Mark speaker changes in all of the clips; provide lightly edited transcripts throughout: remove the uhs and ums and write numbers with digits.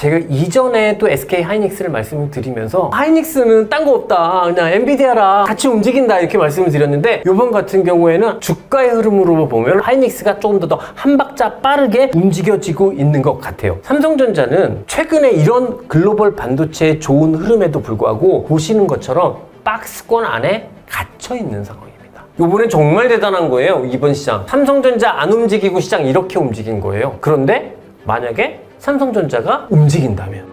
Speaker 1: 제가 이전에도 SK 하이닉스를 말씀을 드리면서 하이닉스는 딴 거 없다, 그냥 엔비디아랑 같이 움직인다 이렇게 말씀을 드렸는데, 이번 같은 경우에는 주가의 흐름으로 보면 하이닉스가 조금 더 한 박자 빠르게 움직여지고 있는 것 같아요. 삼성전자는 최근에 이런 글로벌 반도체의 좋은 흐름에도 불구하고 보시는 것처럼 박스권 안에 갇혀 있는 상황입니다. 요번엔 정말 대단한 거예요. 이번 시장 삼성전자 안 움직이고 시장 이렇게 움직인 거예요. 그런데 만약에 삼성전자가 움직인다면,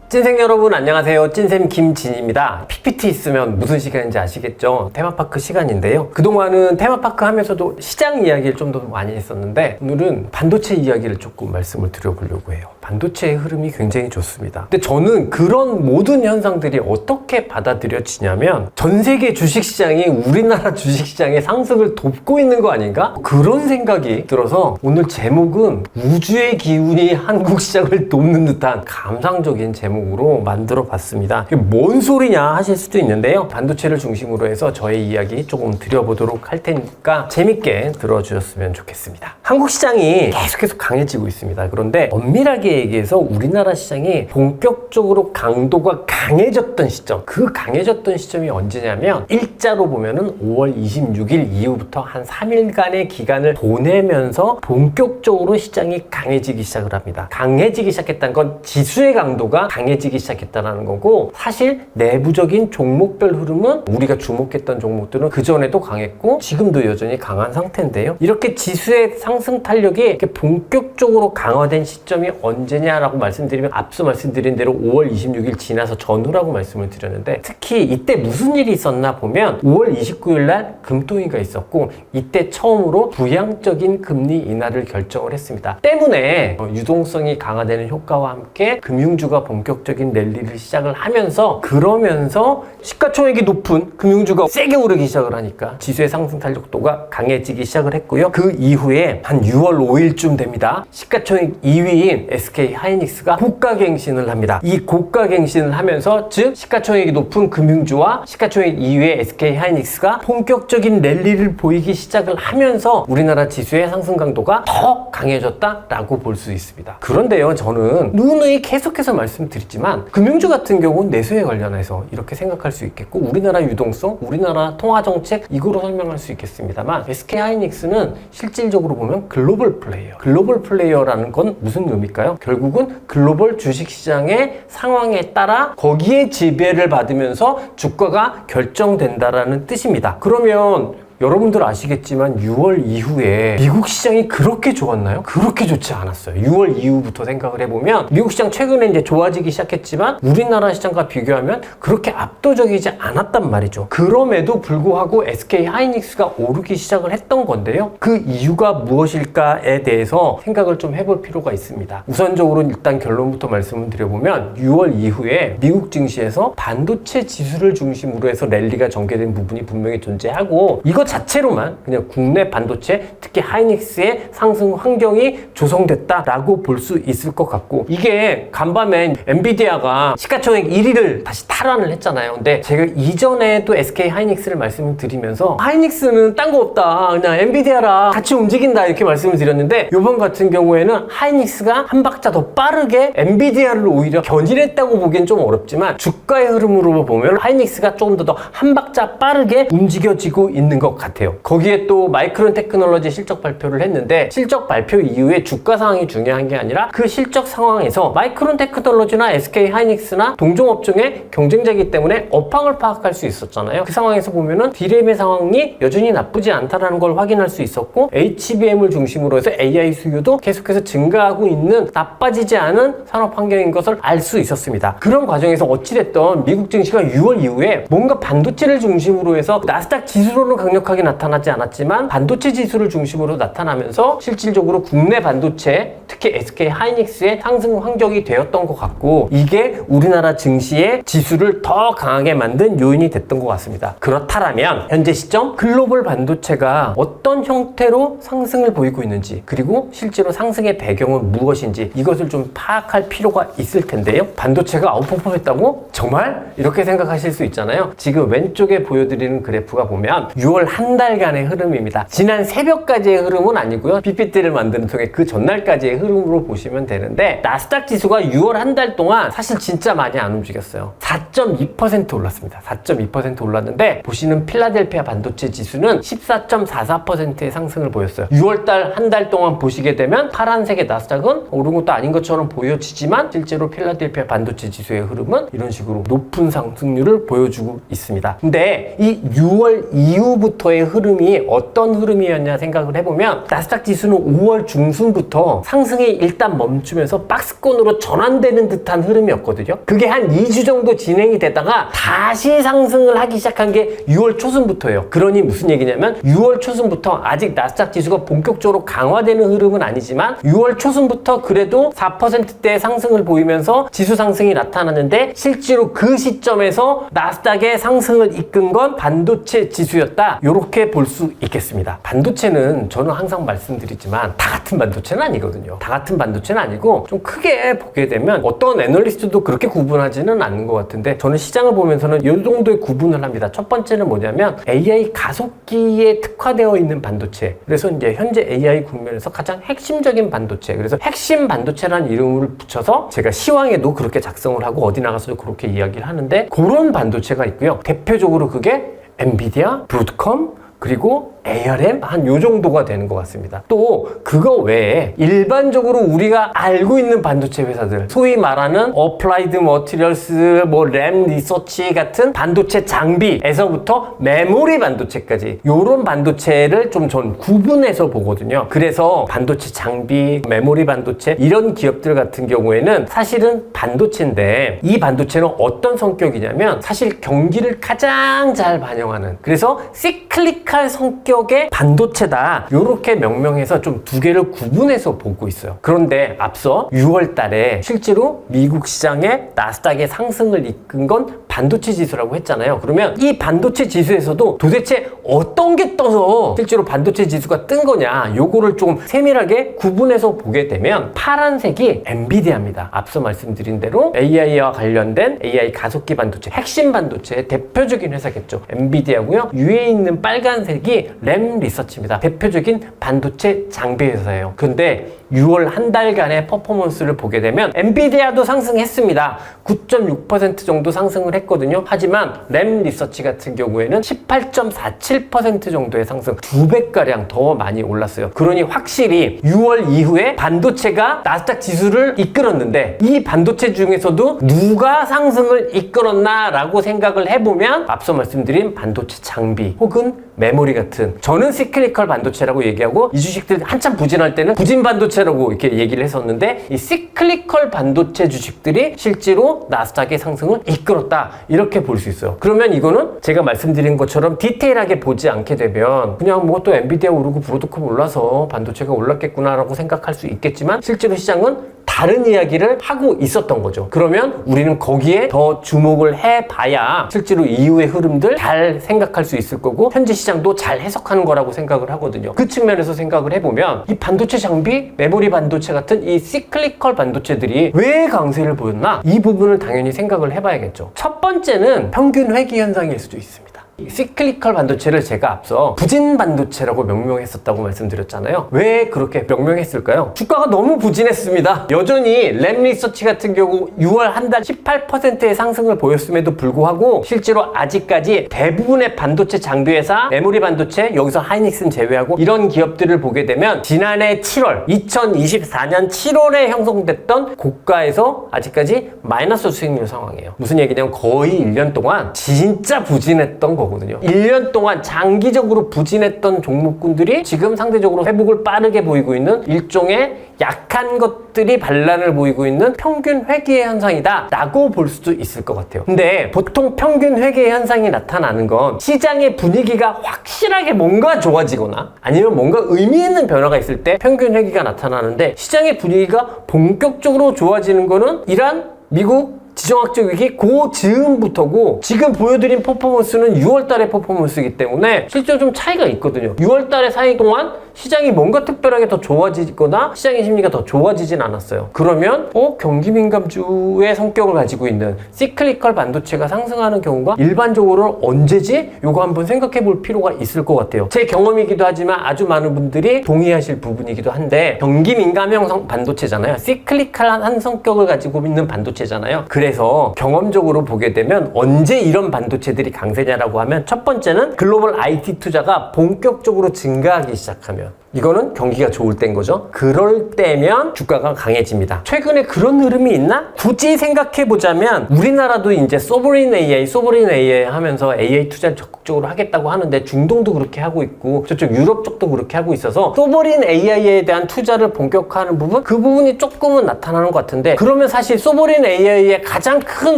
Speaker 1: 찐생 여러분 안녕하세요. 찐쌤 김진입니다. PPT 있으면 무슨 시간인지 아시겠죠? 테마파크 시간인데요. 그동안은 테마파크 하면서도 시장 이야기를 좀 더 많이 했었는데, 오늘은 반도체 이야기를 조금 말씀을 드려보려고 해요. 반도체의 흐름이 굉장히 좋습니다. 근데 저는 그런 모든 현상들이 어떻게 받아들여지냐면, 전 세계 주식시장이 우리나라 주식시장의 상승을 돕고 있는 거 아닌가? 그런 생각이 들어서 오늘 제목은 우주의 기운이 한국 시장을 돕는 듯한 감상적인 제목으로 만들어 봤습니다. 이게 뭔 소리냐 하실 수도 있는데요. 반도체를 중심으로 해서 저의 이야기 조금 드려보도록 할 테니까 재밌게 들어주셨으면 좋겠습니다. 한국 시장이 계속해서 강해지고 있습니다. 그런데 엄밀하게 얘기해서 우리나라 시장이 본격적으로 강도가 강해졌던 시점, 그 강해졌던 시점이 언제냐면, 일자로 보면은 5월 26일 이후부터 한 3일간의 기간을 보내면서 본격적으로 시장이 강해지기 시작을 합니다. 강해지기 시작했다는 건 지수의 강도가 강해지기 시작했다는 거고, 사실 내부적인 종목별 흐름은 우리가 주목했던 종목들은 그전에도 강했고 지금도 여전히 강한 상태인데요. 이렇게 지수의 상승 탄력이 이렇게 본격적으로 강화된 시점이 언제냐라고 말씀드리면, 앞서 말씀드린 대로 5월 26일 지나서 전후라고 말씀을 드렸는데, 특히 이때 무슨 일이 있었나 보면 5월 29일 날 금통위가 있었고, 이때 처음으로 부양적인 금리 인하를 결정을 했습니다. 때문에 유동성이 강화되는 효과와 함께 금융주가 본격적인 랠리를 시작을 하면서, 그러면서 시가총액이 높은 금융주가 세게 오르기 시작을 하니까 지수의 상승 탄력도가 강해지기 시작을 했고요. 그 이후에 한 6월 5일쯤 됩니다. 시가총액 2위인 SK 하이닉스가 고가갱신을 합니다. 이 고가갱신을 하면서, 즉 시가총액이 높은 금융주와 시가총액 2위의 SK 하이닉스가 본격적인 랠리를 보이기 시작을 하면서 우리나라 지수의 상승 강도가 더 강해졌다라고 볼 수 있습니다. 그런데요, 저는 누누이 계속해서 말씀드리지만 금융주 같은 경우는 내수에 관련해서 이렇게 생각할 수 있겠고, 우리나라 유동성, 우리나라 통화정책 이거로 설명할 수 있겠습니다만, SK 하이닉스는 실질적으로 보면 글로벌 플레이어. 글로벌 플레이어라는 건 무슨 의미일까요? 결국은 글로벌 주식시장의 상황에 따라 거기에 지배를 받으면서 주가가 결정된다라는 뜻입니다. 그러면 여러분들 아시겠지만 6월 이후에 미국 시장이 그렇게 좋았나요? 그렇게 좋지 않았어요. 6월 이후부터 생각을 해보면 미국 시장 최근에 이제 좋아지기 시작했지만 우리나라 시장과 비교하면 그렇게 압도적이지 않았단 말이죠. 그럼에도 불구하고 SK 하이닉스가 오르기 시작을 했던 건데요. 그 이유가 무엇일까에 대해서 생각을 좀 해볼 필요가 있습니다. 우선적으로 일단 결론부터 말씀을 드려보면, 6월 이후에 미국 증시에서 반도체 지수를 중심으로 해서 랠리가 전개된 부분이 분명히 존재하고, 이것 자체로만 그냥 국내 반도체, 특히 하이닉스의 상승 환경이 조성됐다라고 볼 수 있을 것 같고, 이게 간밤에 엔비디아가 시가총액 1위를 다시 탈환을 했잖아요. 근데 제가 이전에도 SK 하이닉스를 말씀을 드리면서 하이닉스는 딴 거 없다, 그냥 엔비디아랑 같이 움직인다 이렇게 말씀을 드렸는데, 이번 같은 경우에는 하이닉스가 한 박자 더 빠르게 엔비디아를 오히려 견인했다고 보기엔 좀 어렵지만, 주가의 흐름으로 보면 하이닉스가 조금 더 한 박자 빠르게 움직여지고 있는 것 같아요. 거기에 또 마이크론 테크놀로지 실적 발표를 했는데, 실적 발표 이후에 주가 상황이 중요한 게 아니라 그 실적 상황에서 마이크론 테크놀로지나 SK 하이닉스나 동종업종의 경쟁자이기 때문에 업황을 파악할 수 있었잖아요. 그 상황에서 보면은 D램의 상황이 여전히 나쁘지 않다라는 걸 확인할 수 있었고, HBM을 중심으로 해서 AI 수요도 계속해서 증가하고 있는 나빠지지 않은 산업 환경인 것을 알 수 있었습니다. 그런 과정에서 어찌됐던 미국 증시가 6월 이후에 뭔가 반도체를 중심으로 해서 나스닥 지수로는 강력하게 나타나지 않았지만 반도체 지수를 중심으로 나타나면서 실질적으로 국내 반도체, 특히 SK 하이닉스의 상승 환경이 되었던 것 같고, 이게 우리나라 증시의 지수를 더 강하게 만든 요인이 됐던 것 같습니다. 그렇다면 현재 시점 글로벌 반도체가 어떤 형태로 상승을 보이고 있는지, 그리고 실제로 상승의 배경은 무엇인지 이것을 좀 파악할 필요가 있을 텐데요. 반도체가 아웃퍼폼했다고? 정말? 이렇게 생각하실 수 있잖아요. 지금 왼쪽에 보여드리는 그래프가 보면 6월 한 달간의 흐름입니다. 지난 새벽까지의 흐름은 아니고요. PPT를 만드는 통해 그 전날까지의 흐름으로 보시면 되는데 나스닥 지수가 6월 한 달 동안 사실 진짜 많이 안 움직였어요. 4.2% 올랐습니다. 4.2% 올랐는데 보시는 필라델피아 반도체 지수는 14.44%의 상승을 보였어요. 6월달 한 달 동안 보시게 되면 파란색의 나스닥은 오른 것도 아닌 것처럼 보여지지만 실제로 필라델피아 반도체 지수의 흐름은 이런 식으로 높은 상승률을 보여주고 있습니다. 근데 이 6월 이후부터의 흐름이 어떤 흐름이었냐 생각을 해보면 나스닥 지수는 5월 중순부터 상승이 일단 멈추면서 박스권으로 전환되는 듯한 흐름이었거든요. 그게 한 2주 정도 진행이 되다가 다시 상승을 하기 시작한 게 6월 초순부터예요. 그러니 무슨 얘기냐면 6월 초순부터 아직 나스닥 지수가 본격적으로 강화되는 흐름은 아니지만 6월 초순부터 그래도 4%대의 상승을 보이면서 지수 상승이 나타났는데 실제로 그 시점에서 나스닥의 상승을 이끈 건 반도체 지수였다. 이렇게 볼 수 있겠습니다. 반도체는 저는 항상 말씀드리지만 다 같은 반도체는 아니거든요. 다 같은 반도체는 아니고 좀 크게 보게 되면 어떤 애널리스트도 그렇게 구분하지는 않는 것 같은데 저는 시장을 보면서는 이 정도의 구분을 합니다. 첫 번째는 뭐냐면 AI 가속기에 특화되어 있는 반도체. 그래서 이제 현재 AI 국면에서 가장 핵심적인 반도체. 그래서 핵심 반도체라는 이름을 붙여서 제가 시황에도 그렇게 작성을 하고 어디 나가서도 그렇게 이야기를 하는데 그런 반도체가 있고요. 대표적으로 그게 엔비디아, 브로드컴, 그리고 ARM 한 요 정도가 되는 것 같습니다. 또 그거 외에 일반적으로 우리가 알고 있는 반도체 회사들 소위 말하는 어플라이드 머티리얼스, 램 리서치 같은 반도체 장비에서부터 메모리 반도체까지 요런 반도체를 좀 전 구분해서 보거든요. 그래서 반도체 장비, 메모리 반도체 이런 기업들 같은 경우에는 사실은 반도체인데 이 반도체는 어떤 성격이냐면 사실 경기를 가장 잘 반영하는 그래서 시클리칼 성격의 반도체다 이렇게 명명해서 좀 두 개를 구분해서 보고 있어요. 그런데 앞서 6월 달에 실제로 미국 시장의 나스닥의 상승을 이끈 건 반도체 지수라고 했잖아요. 그러면 이 반도체 지수에서도 도대체 어떤 게 떠서 실제로 반도체 지수가 뜬 거냐 요거를 좀 세밀하게 구분해서 보게 되면 파란색이 엔비디아입니다. 앞서 말씀드린 대로 AI와 관련된 AI 가속기 반도체 핵심 반도체의 대표적인 회사겠죠. 엔비디아고요. 위에 있는 빨간색이 램 리서치입니다. 대표적인 반도체 장비 회사예요. 근데 6월 한 달간의 퍼포먼스를 보게 되면 엔비디아도 상승했습니다. 9.6% 정도 상승을 했거든요. 하지만 램 리서치 같은 경우에는 18.47% 정도의 상승, 2배가량 더 많이 올랐어요. 그러니 확실히 6월 이후에 반도체가 나스닥 지수를 이끌었는데 이 반도체 중에서도 누가 상승을 이끌었나 라고 생각을 해보면 앞서 말씀드린 반도체 장비 혹은 메모리 같은 저는 시클리컬 반도체라고 얘기하고 이 주식들 한참 부진할 때는 부진 반도체라고 이렇게 얘기를 했었는데 이 시클리컬 반도체 주식들이 실제로 나스닥의 상승을 이끌었다 이렇게 볼 수 있어요. 그러면 이거는 제가 말씀드린 것처럼 디테일하게 보지 않게 되면 그냥 뭐 또 엔비디아 오르고 브로드컴 올라서 반도체가 올랐겠구나 라고 생각할 수 있겠지만 실제로 시장은 다른 이야기를 하고 있었던 거죠. 그러면 우리는 거기에 더 주목을 해봐야 실제로 이후의 흐름들 잘 생각할 수 있을 거고 현재 시장도 잘 해석하는 거라고 생각을 하거든요. 그 측면에서 생각을 해보면 이 반도체 장비, 메모리 반도체 같은 이 시클리컬 반도체들이 왜 강세를 보였나? 이 부분을 당연히 생각을 해봐야겠죠. 첫 번째는 평균 회귀 현상일 수도 있습니다. 시클리컬 반도체를 제가 앞서 부진 반도체라고 명명했었다고 말씀드렸잖아요. 왜 그렇게 명명했을까요? 주가가 너무 부진했습니다. 여전히 램 리서치 같은 경우 6월 한 달 18%의 상승을 보였음에도 불구하고 실제로 아직까지 대부분의 반도체 장비회사, 메모리 반도체, 여기서 하이닉스는 제외하고 이런 기업들을 보게 되면 지난해 7월, 2024년 7월에 형성됐던 고가에서 아직까지 마이너스 수익률 상황이에요. 무슨 얘기냐면 거의 1년 동안 진짜 부진했던 거거든요. 1년 동안 장기적으로 부진했던 종목군들이 지금 상대적으로 회복을 빠르게 보이고 있는 일종의 약한 것들이 반란을 보이고 있는 평균 회귀의 현상이다 라고 볼 수도 있을 것 같아요. 근데 보통 평균 회귀의 현상이 나타나는 건 시장의 분위기가 확실하게 뭔가 좋아지거나 아니면 뭔가 의미 있는 변화가 있을 때 평균 회귀가 나타나는데 시장의 분위기가 본격적으로 좋아지는 거는 이란, 미국, 지정학적 위기 그 즈음부터고 지금 보여드린 퍼포먼스는 6월달의 퍼포먼스이기 때문에 실제로 좀 차이가 있거든요. 6월달의 사이 동안 시장이 뭔가 특별하게 더 좋아지거나 시장의 심리가 더 좋아지진 않았어요. 그러면 경기 민감주의 성격을 가지고 있는 시클리컬 반도체가 상승하는 경우가 일반적으로 언제지? 요거 한번 생각해 볼 필요가 있을 것 같아요. 제 경험이기도 하지만 아주 많은 분들이 동의하실 부분이기도 한데, 경기 민감형 반도체잖아요. 시클리컬한 성격을 가지고 있는 반도체잖아요. 그래서 경험적으로 보게 되면 언제 이런 반도체들이 강세냐라고 하면, 첫 번째는 글로벌 IT 투자가 본격적으로 증가하기 시작하면, 이거는 경기가 좋을 때인 거죠. 그럴 때면 주가가 강해집니다. 최근에 그런 흐름이 있나? 굳이 생각해보자면 우리나라도 이제 소버린 AI 하면서 AI 투자를 적극적으로 하겠다고 하는데, 중동도 그렇게 하고 있고 저쪽 유럽 쪽도 그렇게 하고 있어서 소버린 AI에 대한 투자를 본격화하는 부분, 그 부분이 조금은 나타나는 것 같은데, 그러면 사실 소버린 AI의 가장 큰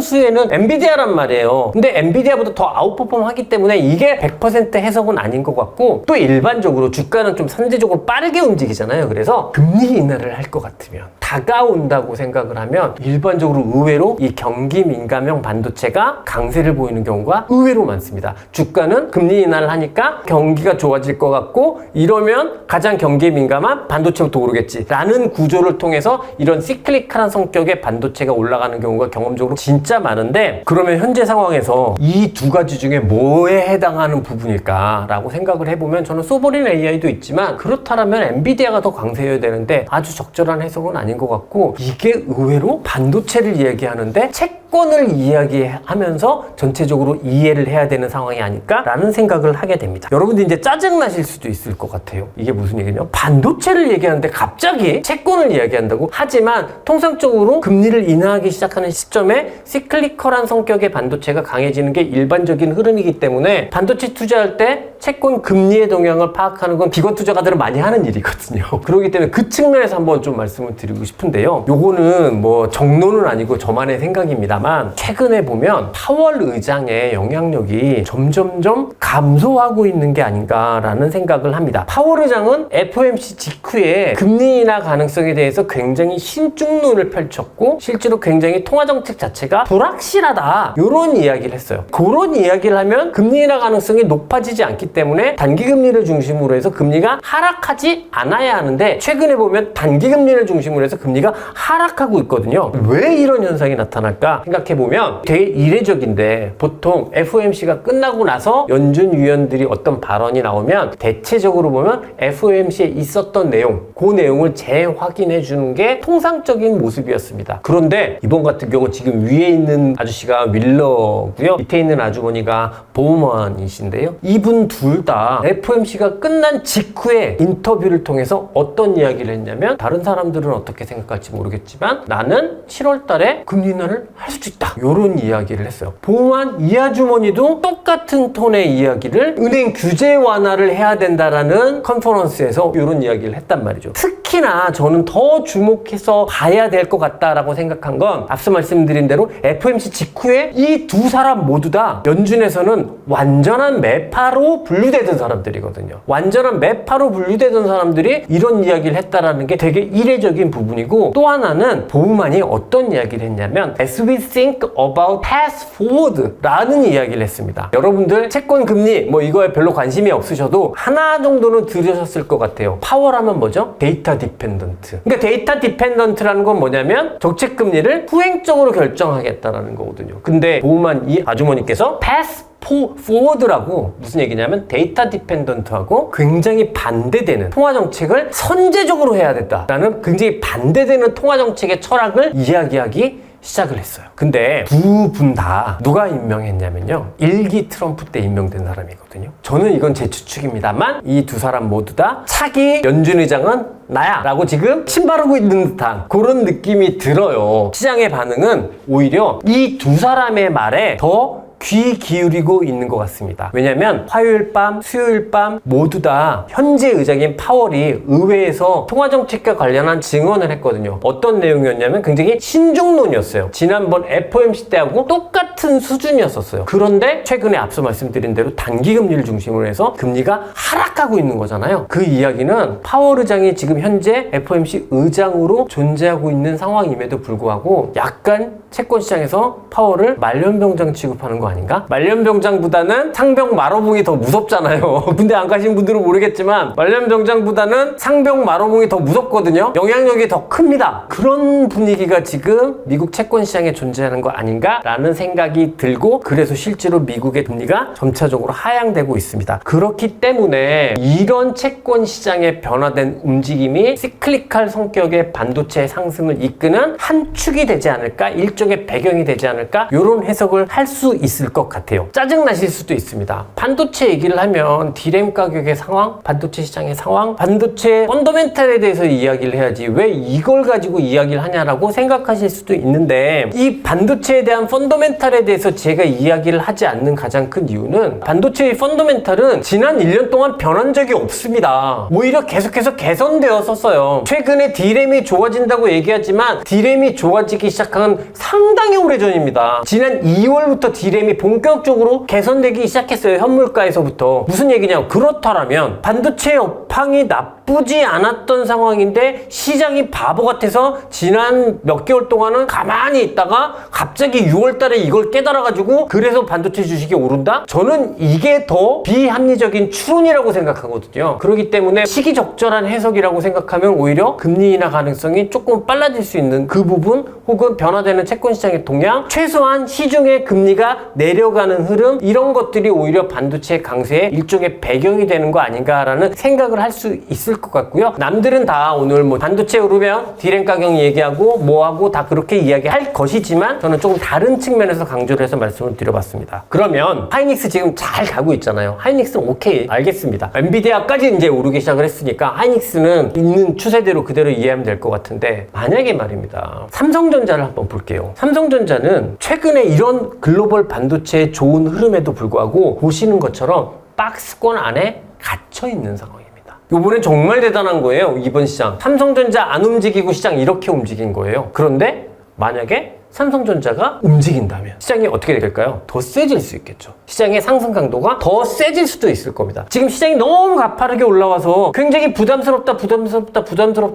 Speaker 1: 수혜는 엔비디아란 말이에요. 근데 엔비디아보다 더 아웃퍼폼 하기 때문에 이게 100% 해석은 아닌 것 같고, 또 일반적으로 주가는 좀 선제적으로 빠르게 움직이잖아요. 그래서 금리 인하를 할 것 같으면, 다가온다고 생각을 하면 일반적으로 의외로 이 경기 민감형 반도체가 강세를 보이는 경우가 의외로 많습니다. 주가는 금리 인하를 하니까 경기가 좋아질 것 같고, 이러면 가장 경기에 민감한 반도체부터 오르겠지 라는 구조를 통해서 이런 시클리컬한 성격의 반도체가 올라가는 경우가 경험적으로 진짜 많은데, 그러면 현재 상황에서 이 두 가지 중에 뭐에 해당하는 부분일까 라고 생각을 해보면, 저는 소버린 AI도 있지만 그렇다면 엔비디아가 더 강세여야 되는데 아주 적절한 해석은 아닌 것 같고, 이게 의외로 반도체를 이야기하는데 채권을 이야기하면서 전체적으로 이해를 해야 되는 상황이 아닐까라는 생각을 하게 됩니다. 여러분들 이제 짜증나실 수도 있을 것 같아요. 이게 무슨 얘기냐? 반도체를 얘기하는데 갑자기 채권을 이야기한다고? 하지만 통상적으로 금리를 인하하기 시작하는 시점에 시클리컬한 성격의 반도체가 강해지는 게 일반적인 흐름이기 때문에, 반도체 투자할 때 채권 금리의 동향을 파악하는 건 기관 투자가들은 많이 하는 일이거든요. 그렇기 때문에 그 측면에서 한번 좀 말씀을 드리고 싶은데요. 요거는 뭐 정론은 아니고 저만의 생각입니다만, 최근에 보면 파월 의장의 영향력이 점점점 감소하고 있는 게 아닌가라는 생각을 합니다. 파월 의장은 FOMC 직후에 금리 인하 가능성에 대해서 굉장히 신중론을 펼쳤고, 실제로 굉장히 통화정책 자체가 불확실하다, 이런 이야기를 했어요. 그런 이야기를 하면 금리 인하 가능성이 높아지지 않기 때문에 단기금리를 중심으로 해서 금리가 하락하지 않아야 하는데, 최근에 보면 단기금리를 중심으로 해서 금리가 하락하고 있거든요. 왜 이런 현상이 나타날까 생각해보면 되게 이례적인데, 보통 FOMC가 끝나고 나서 연준 위원들이 어떤 발언이 나오면 대체적으로 보면 FOMC에 있었던 내용, 그 내용을 재확인해 주는 게 통상적인 모습이었습니다. 그런데 이번 같은 경우 지금 위에 있는 아저씨가 윌러고요, 밑에 있는 아주머니가 보우먼이신데요. 이분 둘 다 FOMC가 끝난 직후에 인터뷰를 통해서 어떤 이야기를 했냐면, 다른 사람들은 어떻게 생각할지 모르겠지만 나는 7월 달에 금리 인하를 할 수도 있다, 이런 이야기를 했어요. 보우먼 이 아주머니도 똑같은 톤의 이야기를 은행 규제 완화를 해야 된다라는 컨퍼런스에서 이런 이야기를 했단 말이죠. 특히나 저는 더 주목해서 봐야 될 것 같다라고 생각한 건, 앞서 말씀드린 대로 FOMC 직후에 이 두 사람 모두 다 연준에서는 완전한 매파로 분류되던 사람들이거든요. 완전한 매파로 분류되던 사람들이 이런 이야기를 했다라는 게 되게 이례적인 부분이고, 또 하나는 보우먼이 어떤 이야기를 했냐면 As we think about path forward 라는 이야기를 했습니다. 여러분들 채권 금리 뭐 이거에 별로 관심이 없으셔도 하나 정도는 들으셨을 것 같아요. 파월하면 뭐죠? 데이터 디펜던트. 그러니까 데이터 디펜던트라는 건 뭐냐면 정책 금리를 후행적으로 결정하겠다라는 거거든요. 근데 보우먼 이 아주머니께서 path forward라고 무슨 얘기냐면 데이터 디펜던트하고 굉장히 반대되는 통화정책을 선제적으로 해야 된다라는 굉장히 반대되는 통화정책의 철학을 이야기하기 시작을 했어요. 근데 두 분 다 누가 임명했냐면요, 1기 트럼프 때 임명된 사람이거든요. 저는 이건 제 추측입니다만 이 두 사람 모두 다 차기 연준 의장은 나야 라고 지금 침 바르고 있는 듯한 그런 느낌이 들어요. 시장의 반응은 오히려 이 두 사람의 말에 더 귀 기울이고 있는 것 같습니다. 왜냐면 화요일 밤, 수요일 밤 모두 다 현재 의장인 파월이 의회에서 통화정책과 관련한 증언을 했거든요. 어떤 내용이었냐면 굉장히 신중론이었어요. 지난번 FOMC 때하고 똑같은 수준이었었어요. 그런데 최근에 앞서 말씀드린 대로 단기금리를 중심으로 해서 금리가 하락하고 있는 거잖아요. 그 이야기는 파월 의장이 지금 현재 FOMC 의장으로 존재하고 있는 상황임에도 불구하고 약간 채권시장에서 파월을 말년병장 취급하는 거 아닌가? 말년병장보다는 상병 마로봉이 더 무섭잖아요. 군대 안 가신 분들은 모르겠지만 말년병장보다는 상병 마로봉이 더 무섭거든요. 영향력이 더 큽니다. 그런 분위기가 지금 미국 채권 시장에 존재하는 거 아닌가? 라는 생각이 들고, 그래서 실제로 미국의 금리가 점차적으로 하향되고 있습니다. 그렇기 때문에 이런 채권 시장의 변화된 움직임이 시클리칼 성격의 반도체 상승을 이끄는 한 축이 되지 않을까, 일종의 배경이 되지 않을까, 이런 해석을 할 수 있을 것 같아요. 짜증나실 수도 있습니다. 반도체 얘기를 하면 디램 가격의 상황, 반도체 시장의 상황, 반도체 펀더멘탈에 대해서 이야기를 해야지 왜 이걸 가지고 이야기를 하냐라고 생각하실 수도 있는데, 이 반도체에 대한 펀더멘탈에 대해서 제가 이야기를 하지 않는 가장 큰 이유는, 반도체의 펀더멘탈은 지난 1년 동안 변한 적이 없습니다. 오히려 계속해서 개선되었었어요. 최근에 디램이 좋아진다고 얘기하지만 디램이 좋아지기 시작한 상당히 오래전입니다. 지난 2월부터 디램이 본격적으로 개선되기 시작했어요. 현물가에서부터. 무슨 얘기냐? 그렇다면 반도체 업황이 나쁘지 않았던 상황인데 시장이 바보 같아서 지난 몇 개월 동안은 가만히 있다가 갑자기 6월달에 이걸 깨달아가지고 그래서 반도체 주식이 오른다? 저는 이게 더 비합리적인 추론이라고 생각하거든요. 그렇기 때문에 시기적절한 해석이라고 생각하면 오히려 금리 인하 가능성이 조금 빨라질 수 있는 그 부분, 혹은 변화되는 채권시장의 동향, 최소한 시중의 금리가 내려가는 흐름, 이런 것들이 오히려 반도체 강세의 일종의 배경이 되는 거 아닌가라는 생각을 할 수 있을 것 같고요. 남들은 다 오늘 뭐 반도체 오르면 디램 가격 얘기하고 뭐하고 다 그렇게 이야기할 것이지만, 저는 조금 다른 측면에서 강조를 해서 말씀을 드려봤습니다. 그러면 하이닉스 지금 잘 가고 있잖아요. 하이닉스는 오케이, 알겠습니다. 엔비디아까지 이제 오르기 시작을 했으니까 하이닉스는 있는 추세대로 그대로 이해하면 될 것 같은데, 만약에 말입니다, 삼성전자를 한번 볼게요. 삼성전자는 최근에 이런 글로벌 반도체의 좋은 흐름에도 불구하고 보시는 것처럼 박스권 안에 갇혀 있는 상황입니다. 이번엔 정말 대단한 거예요. 이번 시장 삼성전자 안 움직이고 시장 이렇게 움직인 거예요. 그런데 만약에 삼성전자가 움직인다면 시장이 어떻게 될까요? 더 세질 수 있겠죠. 시장의 상승 강도가 더 세질 수도 있을 겁니다. 지금 시장이 너무 가파르게 올라와서 굉장히 부담스럽다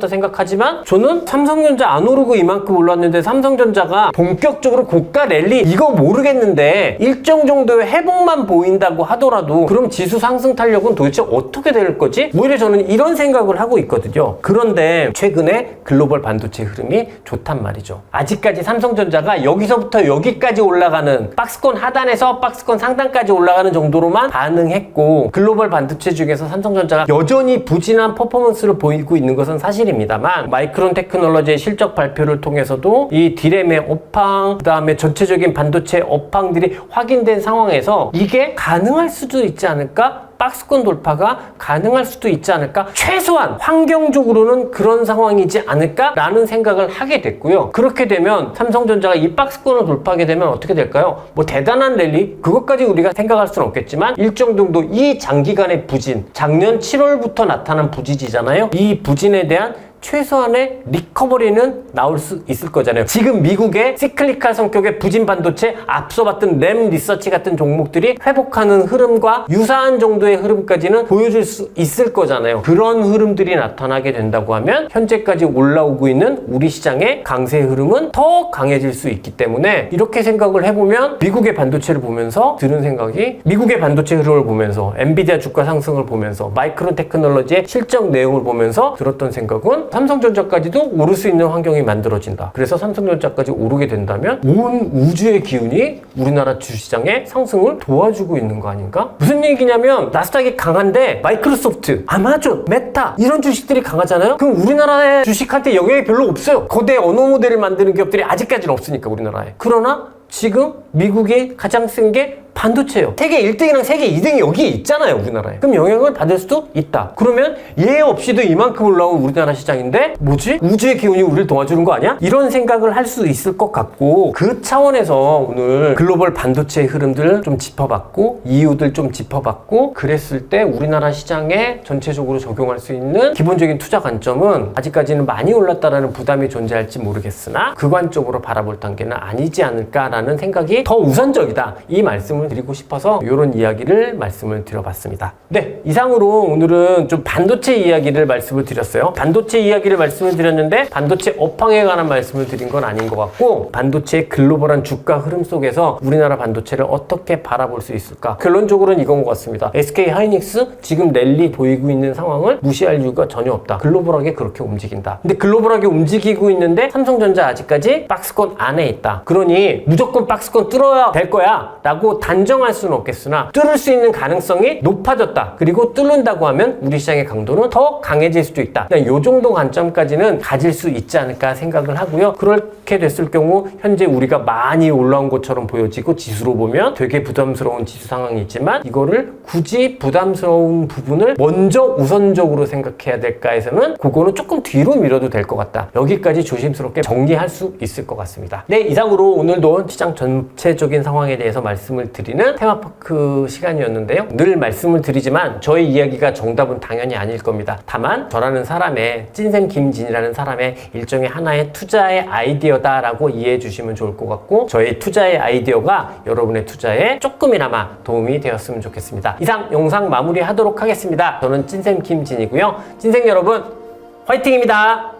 Speaker 1: 생각하지만, 저는 삼성전자 안 오르고 이만큼 올랐는데 삼성전자가 본격적으로 고가 랠리, 이거 모르겠는데 일정 정도의 회복만 보인다고 하더라도 그럼 지수 상승 탄력은 도대체 어떻게 될 거지? 오히려 저는 이런 생각을 하고 있거든요. 그런데 최근에 글로벌 반도체 흐름이 좋단 말이죠. 아직까지 삼성전자가 여기서부터 여기까지 올라가는, 박스권 하단에서 박스권 상단까지 올라가는 정도로만 반응했고, 글로벌 반도체 중에서 삼성전자가 여전히 부진한 퍼포먼스를 보이고 있는 것은 사실입니다만, 마이크론 테크놀로지의 실적 발표를 통해서도 이 디램의 업황, 그 다음에 전체적인 반도체 업황들이 확인된 상황에서 이게 가능할 수도 있지 않을까? 박스권 돌파가 가능할 수도 있지 않을까? 최소한 환경적으로는 그런 상황이지 않을까라는 생각을 하게 됐고요. 그렇게 되면 삼성전자가 이 박스권을 돌파하게 되면 어떻게 될까요? 뭐 대단한 랠리? 그것까지 우리가 생각할 수는 없겠지만 일정 정도 이 장기간의 부진, 작년 7월부터 나타난 부진이잖아요. 이 부진에 대한 최소한의 리커버리는 나올 수 있을 거잖아요. 지금 미국의 시클리칼 성격의 부진 반도체, 앞서 봤던 램 리서치 같은 종목들이 회복하는 흐름과 유사한 정도의 흐름까지는 보여줄 수 있을 거잖아요. 그런 흐름들이 나타나게 된다고 하면 현재까지 올라오고 있는 우리 시장의 강세 흐름은 더 강해질 수 있기 때문에, 이렇게 생각을 해보면 미국의 반도체를 보면서 드는 생각이, 미국의 반도체 흐름을 보면서 엔비디아 주가 상승을 보면서 마이크론 테크놀로지의 실적 내용을 보면서 들었던 생각은, 삼성전자까지도 오를 수 있는 환경이 만들어진다. 그래서 삼성전자까지 오르게 된다면 온 우주의 기운이 우리나라 주시장의 상승을 도와주고 있는 거 아닌가? 무슨 얘기냐면, 나스닥이 강한데 마이크로소프트, 아마존, 메타 이런 주식들이 강하잖아요? 그럼 우리나라의 주식한테 영향이 별로 없어요. 거대 언어 모델을 만드는 기업들이 아직까지는 없으니까 우리나라에. 그러나 지금 미국이 가장 센 게 반도체예요. 세계 1등이랑 세계 2등이 여기 있잖아요, 우리나라에. 그럼 영향을 받을 수도 있다. 그러면 예외 없이도 이만큼 올라온 우리나라 시장인데 뭐지? 우주의 기운이 우리를 도와주는 거 아니야? 이런 생각을 할 수 있을 것 같고, 그 차원에서 오늘 글로벌 반도체의 흐름들 좀 짚어봤고, 이유들 좀 짚어봤고, 그랬을 때 우리나라 시장에 전체적으로 적용할 수 있는 기본적인 투자 관점은 아직까지는 많이 올랐다라는 부담이 존재할지 모르겠으나 그 관점으로 바라볼 단계는 아니지 않을까라는 생각이 더 우선적이다. 이 말씀을 말씀을 드리고 싶어서 이런 이야기를 말씀을 드려봤습니다. 네, 이상으로 오늘은 좀 반도체 이야기를 말씀을 드렸어요. 반도체 이야기를 말씀을 드렸는데 반도체 업황에 관한 말씀을 드린 건 아닌 것 같고, 반도체의 글로벌한 주가 흐름 속에서 우리나라 반도체를 어떻게 바라볼 수 있을까? 결론적으로는 이건 것 같습니다. SK 하이닉스 지금 랠리 보이고 있는 상황을 무시할 이유가 전혀 없다. 글로벌하게 그렇게 움직인다. 근데 글로벌하게 움직이고 있는데 삼성전자 아직까지 박스권 안에 있다. 그러니 무조건 박스권 뚫어야 될 거야 라고 단정할 수는 없겠으나 뚫을 수 있는 가능성이 높아졌다. 그리고 뚫는다고 하면 우리 시장의 강도는 더 강해질 수도 있다. 그냥 이 정도 관점까지는 가질 수 있지 않을까 생각을 하고요. 그렇게 됐을 경우 현재 우리가 많이 올라온 것처럼 보여지고 지수로 보면 되게 부담스러운 지수 상황이 있지만, 이거를 굳이 부담스러운 부분을 먼저 우선적으로 생각해야 될까 해서는 그거는 조금 뒤로 밀어도 될 것 같다. 여기까지 조심스럽게 정리할 수 있을 것 같습니다. 네, 이상으로 오늘도 시장 전체적인 상황에 대해서 말씀을 드리는 테마파크 시간이었는데요. 늘 말씀을 드리지만 저의 이야기가 정답은 당연히 아닐 겁니다. 다만 저라는 사람의, 찐생 김진이라는 사람의 일종의 하나의 투자의 아이디어다라고 이해해 주시면 좋을 것 같고, 저의 투자의 아이디어가 여러분의 투자에 조금이나마 도움이 되었으면 좋겠습니다. 이상 영상 마무리하도록 하겠습니다. 저는 찐생 김진이고요. 찐생 여러분, 화이팅입니다.